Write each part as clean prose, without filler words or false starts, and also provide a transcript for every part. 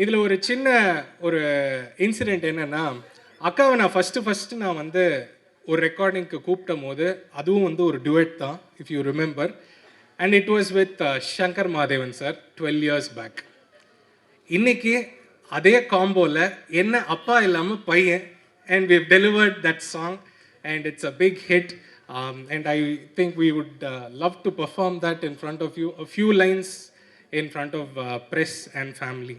இதில் ஒரு சின்ன ஒரு இன்சிடெண்ட் என்னென்னா, அக்காவை நான் ஃபஸ்ட்டு நான் வந்து ஒரு ரெக்கார்டிங்க்கு கூப்பிட்டும் போது அதுவும் வந்து ஒரு டுவெட் தான், if you remember. And it was with Shankar Mahadevan sir 12 years back. இன்னைக்கு அதே காம்போவில் என்ன அப்பா இல்லாமல் பையன், and we've delivered that song and it's a big hit. And I think we would love to perform that in front of you, a few lines in front of press and family.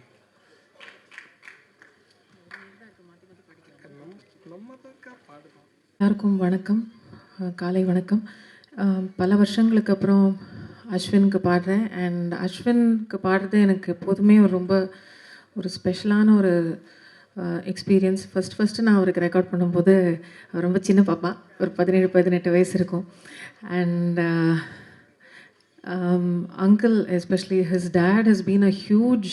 எல்லாருக்கும் வணக்கம், காலை வணக்கம். பல வருஷங்களுக்கு அப்புறம் அஸ்வினுக்கு பாடுறேன். And அஸ்வினுக்கு பாடுறது எனக்கு எப்போதுமே ரொம்ப ஒரு ஸ்பெஷலான ஒரு எக்ஸ்பீரியன்ஸ். ஃபஸ்ட்டு நான் அவருக்கு ரெக்கார்ட் பண்ணும்போது ரொம்ப சின்ன பாப்பா, ஒரு 17-18 வயசு இருக்கும். And uncle, especially his dad, has been a huge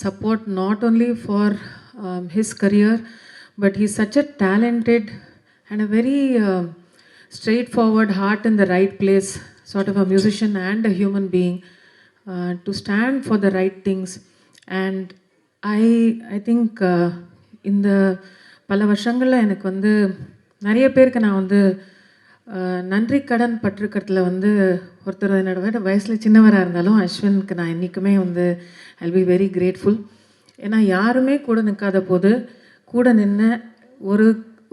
support not only for his career, but he's such a talented and a very straightforward, heart in the right place sort of a musician and a human being, to stand for the right things. And I think இந்த பல வருஷங்களில் எனக்கு வந்து நிறைய பேருக்கு நான் வந்து நன்றி கடன் பட்டிருக்கிறதுல வந்து ஒருத்தர் என்னோட வயசில் சின்னவராக இருந்தாலும் அஸ்வினுக்கு நான் என்றைக்குமே வந்து I will be very grateful. ஏன்னா யாருமே கூட நிற்காத போது கூட நின்று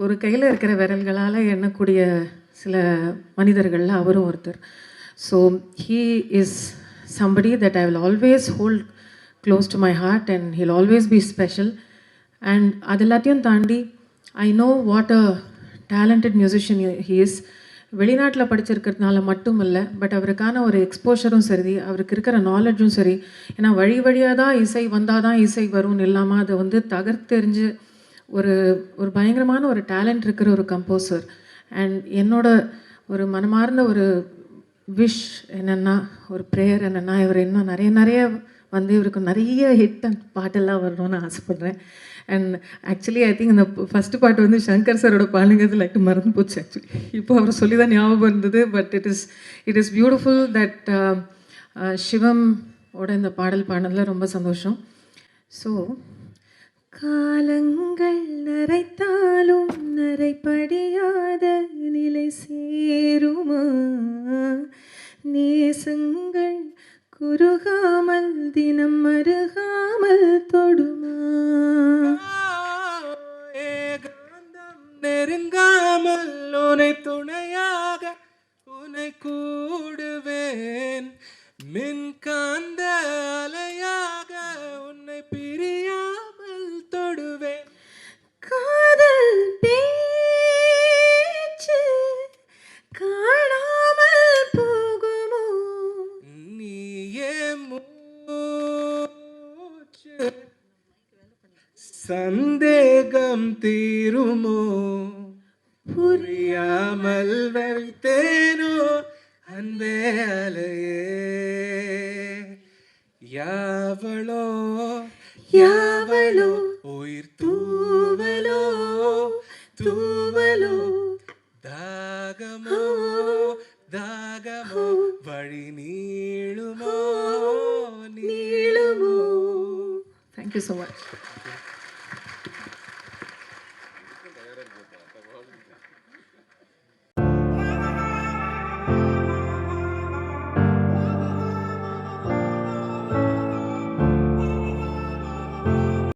ஒரு கையில் இருக்கிற விரல்களால் எண்ணக்கூடிய சில மனிதர்களில் அவரும் ஒருத்தர். So he is somebody that I will always hold close to my heart and he'll always be special. And அது எல்லாத்தையும் தாண்டி I know what a talented musician he is. வெளிநாட்டில் படிச்சிருக்கிறதுனால மட்டும் இல்லை, பட் அவருக்கான ஒரு எக்ஸ்போஷரும் சரி, அவருக்கு இருக்கிற நாலேஜும் சரி. ஏன்னா வழியாக தான் இசை வந்தால் தான் இசை வரும்னு இல்லாமல் அதை வந்து தகர்த்தெறிஞ்சு ஒரு பயங்கரமான ஒரு டேலண்ட் இருக்கிற ஒரு கம்போசர். அண்ட் என்னோட ஒரு மனமார்ந்த ஒரு விஷ் என்னென்னா, ஒரு ப்ரேயர் என்னென்னா, இவர் இன்னும் நிறைய வந்து இவருக்கு நிறைய ஹிட் அண்ட் பாட்டெல்லாம் வரணும்னு ஆசைப்பட்றேன். அண்ட் ஆக்சுவலி ஐ திங்க் இந்த ஃபஸ்ட்டு பாட்டு வந்து சங்கர் சாரோட பாடுங்கிறது லைக் மறந்து போச்சு. ஆக்சுவலி இப்போ அவர் சொல்லி தான் ஞாபகம் இருந்தது. But it is beautiful that Sivam ஓட இந்த பாடல் பாடினதில் ரொம்ப சந்தோஷம். ஸோ காலங்கள் நரைத்தாலும் நரைப்படியாத நிலை சேருமா, நேசங்கள் குறுகாமல் தினம் மருகாமல் தொடுமா, ஏகாந்தம் நெருங்காமல் உனை துணையாக உனை கூடுவேன், மின்காந்த அலையாக உன்னை பிரியாமல் தொடுவேன், காதல் பேச்சு காணாமல் போகுமோ, நீயே மூச்சு சந்தேகம் தீருமோ, புரியாமல் வைத்தேனோ அன்பே அலையே, யாவளோ யாவளோ உயிர் தூவலோ தூவலோ, தாகமோ தாகமோ வழி நீளுமோ நீளுமோ. Thank you so much.